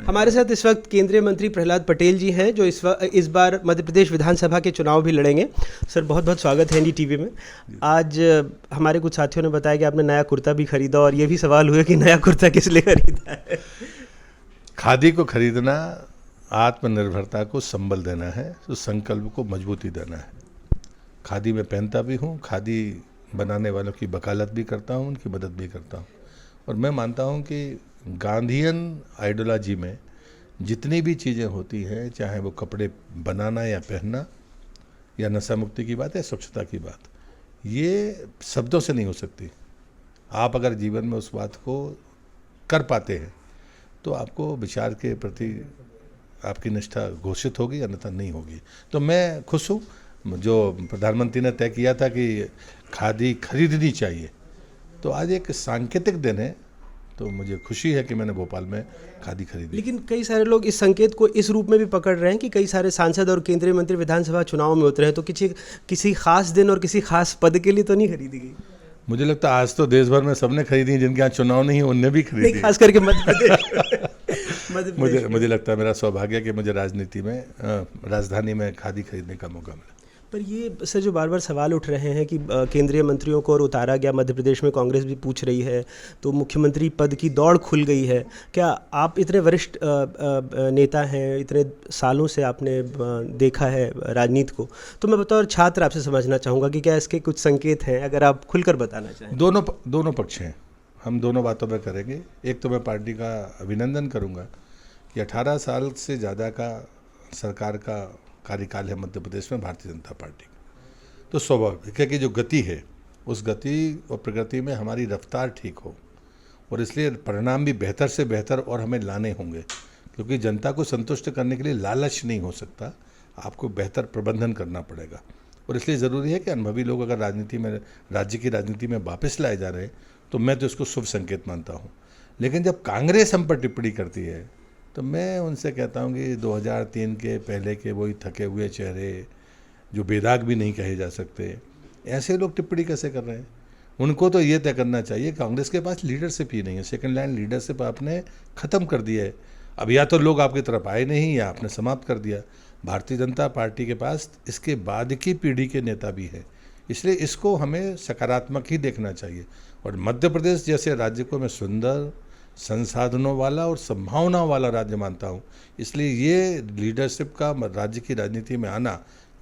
हमारे साथ इस वक्त केंद्रीय मंत्री प्रहलाद पटेल जी हैं, जो इस बार मध्य प्रदेश विधानसभा के चुनाव भी लड़ेंगे। सर, बहुत बहुत स्वागत है NDTV में। आज हमारे कुछ साथियों ने बताया कि आपने नया कुर्ता भी खरीदा, और ये भी सवाल हुए कि नया कुर्ता किस लिए खरीदा है। खादी को खरीदना आत्मनिर्भरता को संबल देना है, तो संकल्प को मजबूती देना है। खादी में पहनता भी हूँ, खादी बनाने वालों की वकालत भी करता हूँ, उनकी मदद भी करता हूँ। और मैं मानता हूँ कि गांधीयन आइडियोलॉजी में जितनी भी चीज़ें होती हैं, चाहे वो कपड़े बनाना या पहनना, या नशा मुक्ति की बात है, स्वच्छता की बात, ये शब्दों से नहीं हो सकती। आप अगर जीवन में उस बात को कर पाते हैं तो आपको विचार के प्रति आपकी निष्ठा घोषित होगी, अन्यथा नहीं होगी। तो मैं खुश हूँ, जो प्रधानमंत्री ने तय किया था कि खादी खरीदनी चाहिए, तो आज एक सांकेतिक दिन है। तो मुझे खुशी है कि मैंने भोपाल में खादी खरीदी। लेकिन कई सारे लोग इस संकेत को इस रूप में भी पकड़ रहे हैं कि कई सारे सांसद और केंद्रीय मंत्री विधानसभा चुनाव में उतरे हैं, तो किसी खास दिन और किसी खास पद के लिए तो नहीं खरीदी गई। मुझे लगता है आज तो देश भर में सबने खरीदी, जिनके यहाँ चुनाव नहीं है उनने भी खरीदी, खास करके मध्य प्रदेश। मुझे लगता है मेरा सौभाग्य कि मुझे राजनीति में राजधानी में खादी खरीदने का मौका मिला। पर ये सर, जो बार बार सवाल उठ रहे हैं कि केंद्रीय मंत्रियों को और उतारा गया, मध्य प्रदेश में कांग्रेस भी पूछ रही है, तो मुख्यमंत्री पद की दौड़ खुल गई है। क्या आप इतने वरिष्ठ नेता हैं, इतने सालों से आपने देखा है राजनीति को, तो मैं बतौर छात्र आपसे समझना चाहूँगा कि क्या इसके कुछ संकेत हैं, अगर आप खुलकर बताना चाहें। दोनों पक्ष हैं, हम दोनों बातों पर करेंगे। एक तो मैं पार्टी का अभिनंदन करूँगा कि 18 साल से ज़्यादा का सरकार का कार्यकाल है मध्य प्रदेश में भारतीय जनता पार्टी। तो स्वाभाविक है कि जो गति है, उस गति और प्रगति में हमारी रफ्तार ठीक हो, और इसलिए परिणाम भी बेहतर से बेहतर और हमें लाने होंगे, क्योंकि जनता को संतुष्ट करने के लिए लालच नहीं हो सकता, आपको बेहतर प्रबंधन करना पड़ेगा। और इसलिए ज़रूरी है कि अनुभवी लोग अगर राजनीति में, राज्य की राजनीति में वापस लाए जा रहे हैं, तो मैं तो इसको शुभ संकेत मानता हूँ। लेकिन जब कांग्रेस हम पर टिप्पणी करती है, तो मैं उनसे कहता हूँ कि 2003 के पहले के वही थके हुए चेहरे, जो बेदाग भी नहीं कहे जा सकते, ऐसे लोग टिप्पणी कैसे कर रहे हैं। उनको तो ये तय करना चाहिए, कांग्रेस के पास लीडरशिप ही नहीं है, सेकंड लाइन लीडरशिप आपने ख़त्म कर दिया है। अब या तो लोग आपकी तरफ आए नहीं, या आपने समाप्त कर दिया। भारतीय जनता पार्टी के पास इसके बाद की पीढ़ी के नेता भी हैं, इसलिए इसको हमें सकारात्मक ही देखना चाहिए। और मध्य प्रदेश जैसे राज्य को मैं सुंदर, संसाधनों वाला और संभावनाओं वाला राज्य मानता हूँ, इसलिए ये लीडरशिप का राज्य की राजनीति में आना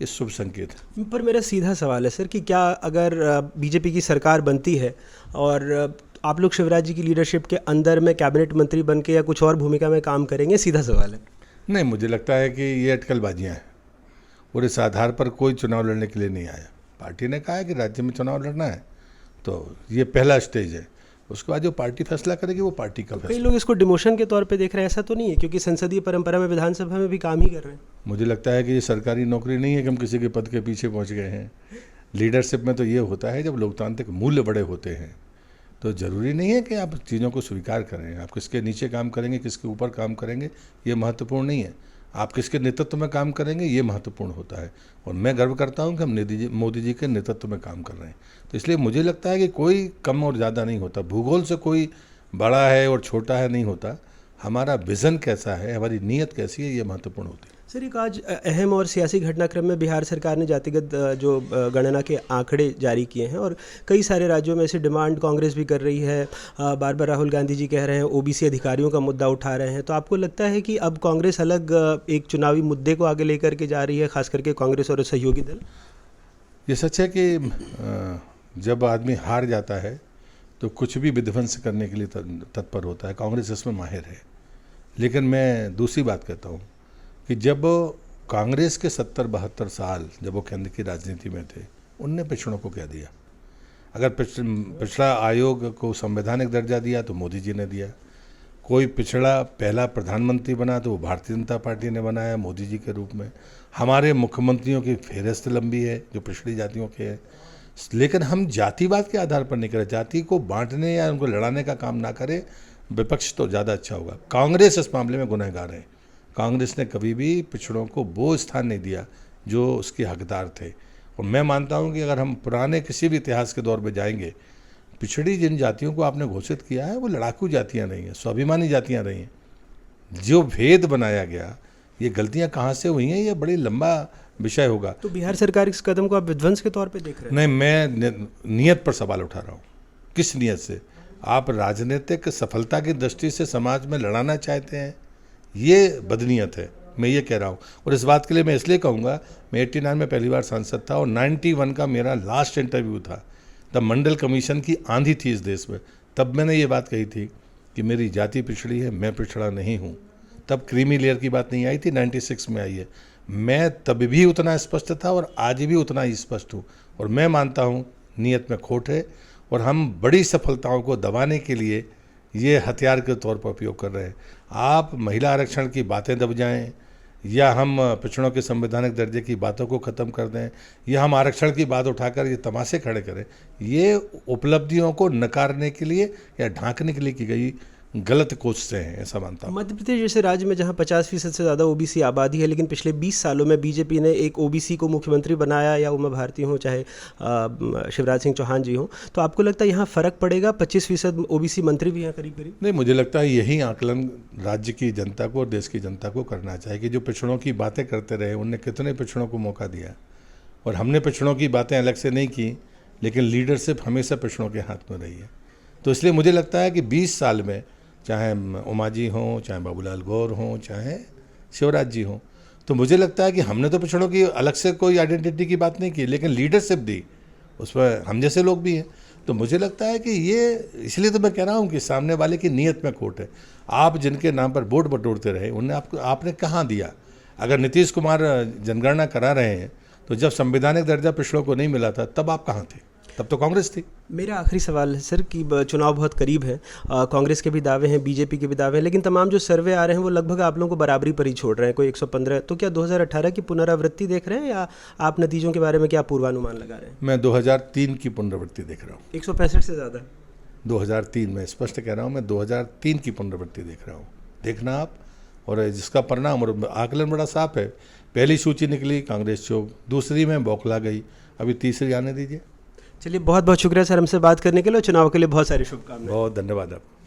ये शुभ संकेत है। पर मेरा सीधा सवाल है सर कि क्या अगर बीजेपी की सरकार बनती है और आप लोग शिवराज जी की लीडरशिप के अंदर में कैबिनेट मंत्री बन के या कुछ और भूमिका में काम करेंगे? सीधा सवाल है। नहीं, मुझे लगता है कि ये अटकलबाजियाँ हैं, और इस आधार पर कोई चुनाव लड़ने के लिए नहीं आया। पार्टी ने कहा है कि राज्य में चुनाव लड़ना है, तो ये पहला स्टेज है। उसके बाद जो पार्टी फैसला करेगी वो पार्टी का फैसला। कई लोग इसको डिमोशन के तौर पे देख रहे हैं, ऐसा तो नहीं है? क्योंकि संसदीय परंपरा में विधानसभा में भी काम ही कर रहे हैं। मुझे लगता है कि ये सरकारी नौकरी नहीं है कि हम किसी के पद के पीछे पहुंच गए हैं। लीडरशिप में तो ये होता है, जब लोकतांत्रिक मूल्य बड़े होते हैं तो ज़रूरी नहीं है कि आप चीज़ों को स्वीकार करें। आप किसके नीचे काम करेंगे, किसके ऊपर काम करेंगे, ये महत्वपूर्ण नहीं है। आप किसके नेतृत्व में काम करेंगे, ये महत्वपूर्ण होता है। और मैं गर्व करता हूं कि हम मोदी जी के नेतृत्व में काम कर रहे हैं। तो इसलिए मुझे लगता है कि कोई कम और ज़्यादा नहीं होता, भूगोल से कोई बड़ा है और छोटा है नहीं होता। हमारा विज़न कैसा है, हमारी नीयत कैसी है, ये महत्वपूर्ण होती है। सर, एक आज अहम और सियासी घटनाक्रम में बिहार सरकार ने जातिगत जो गणना के आंकड़े जारी किए हैं, और कई सारे राज्यों में ऐसी डिमांड कांग्रेस भी कर रही है। बार बार राहुल गांधी जी कह रहे हैं, ओबीसी अधिकारियों का मुद्दा उठा रहे हैं। तो आपको लगता है कि अब कांग्रेस अलग एक चुनावी मुद्दे को आगे लेकर के जा रही है, खास करके कांग्रेस और सहयोगी दल? ये सच है कि जब आदमी हार जाता है तो कुछ भी विध्वंस करने के लिए तत्पर होता है। कांग्रेस इसमें माहिर है। लेकिन मैं दूसरी बात कहता हूँ कि जब कांग्रेस के 70-72 साल जब वो केंद्र की राजनीति में थे, उनने पिछड़ों को क्या दिया? अगर पिछड़ा आयोग को संवैधानिक दर्जा दिया तो मोदी जी ने दिया। कोई पिछड़ा पहला प्रधानमंत्री बना तो वो भारतीय जनता पार्टी ने बनाया, मोदी जी के रूप में। हमारे मुख्यमंत्रियों की फेहरिस्त लंबी है जो पिछड़ी जातियों के हैं। लेकिन हम जातिवाद के आधार पर नहीं करें, जाति को बांटने या उनको लड़ाने का काम ना करें। विपक्ष तो ज़्यादा अच्छा होगा। कांग्रेस इस मामले में गुनहगार है। कांग्रेस ने कभी भी पिछड़ों को वो स्थान नहीं दिया जो उसके हकदार थे। और मैं मानता हूं कि अगर हम पुराने किसी भी इतिहास के दौर में जाएंगे, पिछड़ी जिन जातियों को आपने घोषित किया है वो लड़ाकू जातियां नहीं हैं, स्वाभिमानी जातियां रही हैं। जो भेद बनाया गया, ये गलतियां कहाँ से हुई हैं, ये बड़ी लंबा विषय होगा। तो बिहार सरकार इस कदम को आप विध्वंस के तौर पे देख रहे हैं? नहीं, मैं नियत पर सवाल उठा रहा हूँ। किस नियत से? आप राजनीतिक सफलता की दृष्टि से समाज में लड़ाना चाहते हैं, ये बदनीयत है, मैं ये कह रहा हूँ। और इस बात के लिए मैं इसलिए कहूँगा, मैं 89 में पहली बार सांसद था और 91 का मेरा लास्ट इंटरव्यू था। तब मंडल कमीशन की आंधी थी इस देश में। तब मैंने ये बात कही थी कि मेरी जाति पिछड़ी है, मैं पिछड़ा नहीं हूँ। तब क्रीमी लेयर की बात नहीं आई थी, 96 में आई है। मैं तब भी उतना स्पष्ट था और आज भी उतना ही स्पष्ट हूँ। और मैं मानता हूँ नीयत में खोट है और हम बड़ी सफलताओं को दबाने के लिए ये हथियार के तौर पर उपयोग कर रहे हैं। आप महिला आरक्षण की बातें दब जाएं, या हम पिछड़ों के संवैधानिक दर्जे की बातों को ख़त्म कर दें, या हम आरक्षण की बात उठाकर ये तमाशे खड़े करें, ये उपलब्धियों को नकारने के लिए या ढांकने के लिए की गई गलत कोशिशें हैं, ऐसा मानता हूँ। मध्य प्रदेश जैसे राज्य में जहां 50% से ज़्यादा ओबीसी आबादी है, लेकिन पिछले 20 सालों में बीजेपी ने एक ओबीसी को मुख्यमंत्री बनाया, या उमा भारती हो चाहे शिवराज सिंह चौहान जी हों, तो आपको लगता है यहाँ फ़र्क पड़ेगा? 25% ओबीसी मंत्री भी हैं करीब करीब। नहीं, मुझे लगता है यही आकलन राज्य की जनता को और देश की जनता को करना चाहिए कि जो पिछड़ों की बातें करते रहे, उनने कितने पिछड़ों को मौका दिया। और हमने पिछड़ों की बातें अलग से नहीं की, लेकिन लीडरशिप हमेशा पिछड़ों के हाथ में रही है। तो इसलिए मुझे लगता है कि 20 साल में चाहे उमा जी हों, चाहे बाबूलाल गौर हों, चाहे शिवराज जी हों, तो मुझे लगता है कि हमने तो पिछड़ों की अलग से कोई आइडेंटिटी की बात नहीं की, लेकिन लीडरशिप दी, उस पर हम जैसे लोग भी हैं। तो मुझे लगता है कि ये, इसलिए तो मैं कह रहा हूँ कि सामने वाले की नीयत में खोट है। आप जिनके नाम पर वोट बटोरते रहे, उन्हें आपने कहाँ दिया? अगर नीतीश कुमार जनगणना करा रहे हैं, तो जब संवैधानिक दर्जा पिछड़ों को नहीं मिला था, तब आप कहाँ थे? तब तो कांग्रेस थी। मेरा आखिरी सवाल है सर कि चुनाव बहुत करीब है, कांग्रेस के भी दावे हैं, बीजेपी के भी दावे हैं, लेकिन तमाम जो सर्वे आ रहे हैं वो लगभग आप लोगों को बराबरी पर ही छोड़ रहे हैं, कोई 115। तो क्या 2018 की पुनरावृत्ति देख रहे हैं, या आप नतीजों के बारे में क्या पूर्वानुमान लगा रहे हैं? मैं 2003 की पुनरावृत्ति देख रहा हूँ। 165 से ज़्यादा? 2003 में स्पष्ट कह रहा हूँ, मैं 2003 की पुनरावृत्ति देख रहा हूँ। देखना आप, और जिसका परिणाम और आकलन बड़ा साफ है। पहली सूची निकली कांग्रेस चौक, दूसरी में बौखला गई, अभी तीसरी आने दीजिए। चलिए, बहुत बहुत शुक्रिया सर हमसे बात करने के लिए, चुनाव के लिए बहुत सारी शुभकामनाएं। बहुत धन्यवाद आपको।